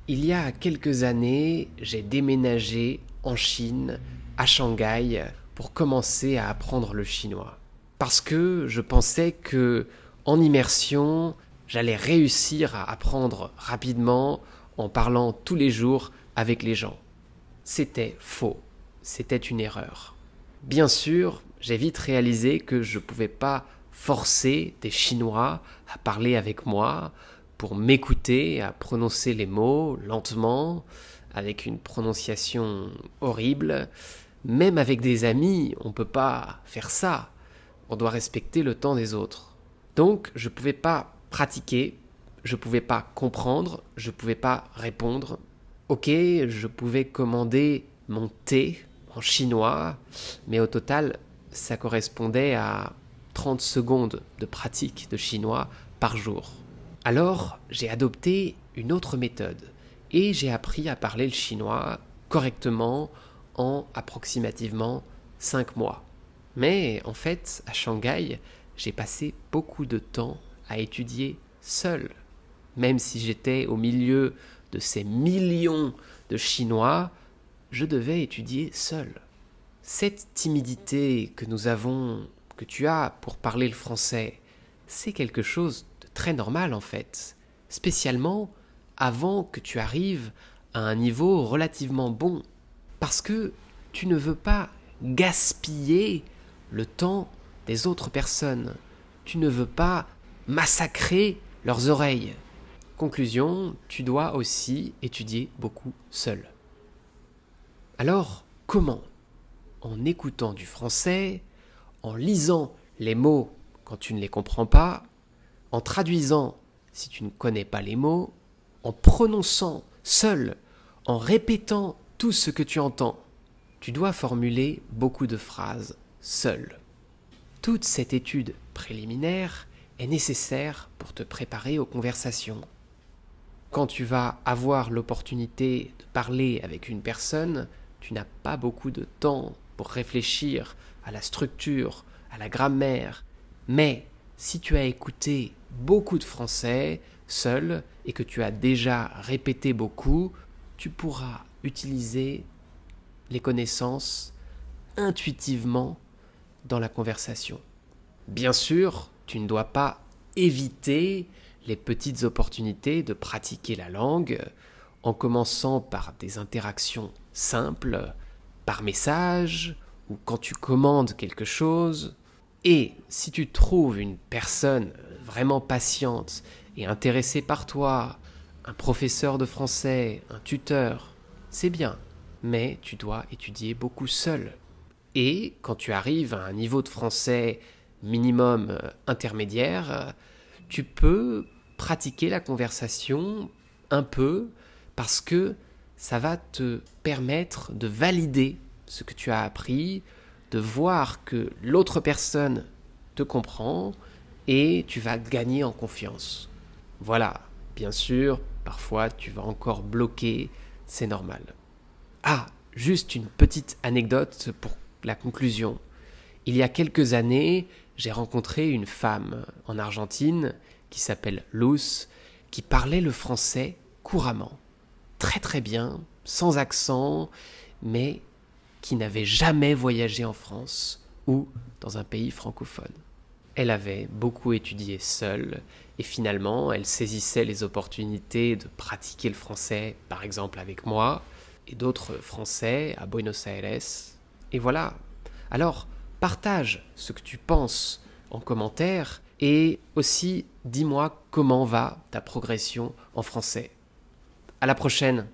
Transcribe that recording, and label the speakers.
Speaker 1: Il y a quelques années, j'ai déménagé en Chine, à Shanghai, pour commencer à apprendre le chinois. Parce que je pensais que, en immersion, j'allais réussir à apprendre rapidement en parlant tous les jours avec les gens. C'était faux. C'était une erreur. Bien sûr, j'ai vite réalisé que je ne pouvais pas forcer des Chinois à parler avec moi pour m'écouter, à prononcer les mots lentement, avec une prononciation horrible. Même avec des amis, on ne peut pas faire ça. On doit respecter le temps des autres. Donc, je ne pouvais pas pratiquer, je ne pouvais pas comprendre, je ne pouvais pas répondre. Ok, je pouvais commander mon thé en chinois, mais au total, ça correspondait à 30 secondes de pratique de chinois par jour. Alors, j'ai adopté une autre méthode et j'ai appris à parler le chinois correctement en approximativement 5 mois. Mais en fait, à Shanghai, j'ai passé beaucoup de temps à étudier seul. Même si j'étais au milieu de ces millions de Chinois, je devais étudier seul. Cette timidité que nous avons, que tu as pour parler le français, c'est quelque chose de très normal en fait. Spécialement avant que tu arrives à un niveau relativement bon. Parce que tu ne veux pas gaspiller le temps des autres personnes. Tu ne veux pas massacrer leurs oreilles. Conclusion, tu dois aussi étudier beaucoup seul. Alors, comment? En écoutant du français, en lisant les mots quand tu ne les comprends pas, en traduisant si tu ne connais pas les mots, en prononçant seul, en répétant tout ce que tu entends. Tu dois formuler beaucoup de phrases seul. Toute cette étude préliminaire est nécessaire pour te préparer aux conversations. Quand tu vas avoir l'opportunité de parler avec une personne, tu n'as pas beaucoup de temps pour réfléchir à la structure, à la grammaire. Mais si tu as écouté beaucoup de français seul et que tu as déjà répété beaucoup, tu pourras utiliser les connaissances intuitivement dans la conversation. Bien sûr, tu ne dois pas éviter les petites opportunités de pratiquer la langue en commençant par des interactions simples, par message ou quand tu commandes quelque chose. Et si tu trouves une personne vraiment patiente et intéressée par toi, un professeur de français, un tuteur, c'est bien, mais tu dois étudier beaucoup seul. Et quand tu arrives à un niveau de français minimum intermédiaire, tu peux pratiquer la conversation un peu parce que ça va te permettre de valider ce que tu as appris, de voir que l'autre personne te comprend et tu vas gagner en confiance. Voilà, bien sûr, parfois tu vas encore bloquer, c'est normal. Ah, juste une petite anecdote pour la conclusion. Il y a quelques années, j'ai rencontré une femme en Argentine qui s'appelle Luz, qui parlait le français couramment, très très bien, sans accent, mais qui n'avait jamais voyagé en France ou dans un pays francophone. Elle avait beaucoup étudié seule et finalement elle saisissait les opportunités de pratiquer le français, par exemple avec moi et d'autres Français à Buenos Aires. Et voilà. Alors, partage ce que tu penses en commentaire et aussi dis-moi comment va ta progression en français. À la prochaine!